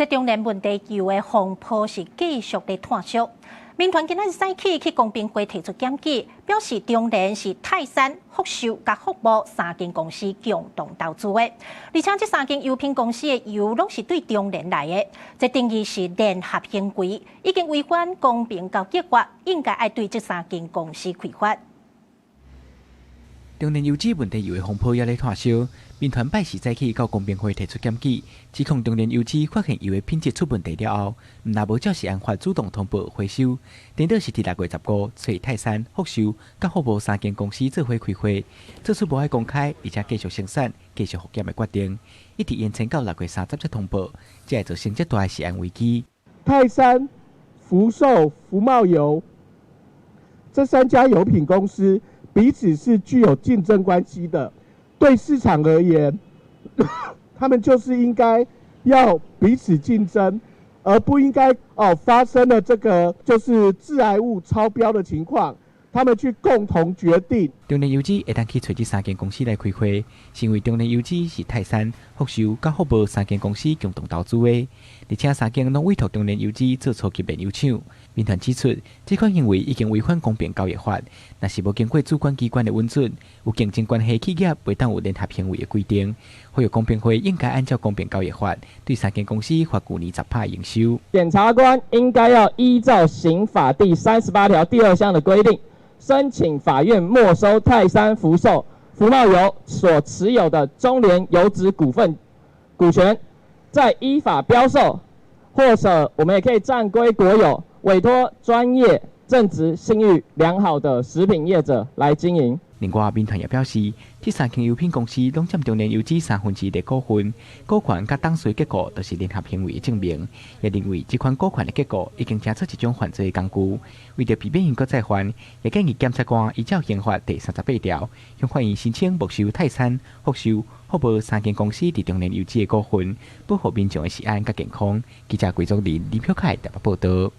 這中聯問題油的風波是繼續的炭燒。民團今仔日早起去公平會提出檢舉，表示中聯是泰山、福壽甲福茂三間公司共同投資的，而且這三間油品公司的油攏是對中聯來的，這定義是聯合行為，已經違反公平交易法，應該要對這三間公司開罰。中聯油脂問題油的風波也在炭燒，民團拜四早起到公平會提出檢舉，指控中聯油脂發現油的品質出問題了後，若無照實按法主動通報回收，顛倒是佇6月15找泰山、福壽甲福茂三間公司做伙開會，做出無愛公開而且繼續生產、繼續復檢的決定，一直延遲到6月30才通報，這會造成這大的食安危機。泰山、福壽、福茂油這3家油品公司彼此是具有競爭關係的，對市場而言，他們就是應該要彼此競爭，而不應該發生了這個就是致癌物超標的情況，他們去共同決定。中聯油脂會當去找這3間公司來開會，是因為中聯油脂是泰山、福壽甲福茂3間公司共同投資的，而且3間攏委託中聯油脂做初級煉油廠。民團指出，這款行為已經違反公平交易法，若是無經過主管機關的允准，有競爭關係企業袂當有聯合行為的規定，呼籲公平會應該按照公平交易法對3間公司罰去年10%營收。檢察官應該要依照刑法第38條第2項的規定，申請法院沒收泰山、福壽、福茂油所持有的中聯油脂股權，再依法標售，或者我們也可以暫歸國有，委託專業、正直、信譽良好的食品業者來經營。另外，民團也表示，這3間油品公司攏佔中聯油脂1/3的股份，股權甲董事結果都是聯合行為的證明。也認為這款股權的結果已經成出一種犯罪的工具，為了避免因擱再犯，也建議檢察官依照刑法第38條，向法院申請沒收泰山、福壽、福茂3間公司佇中聯油脂的股份，保護民眾的食安甲健康。記者郭宗林、李飄凱台北報道。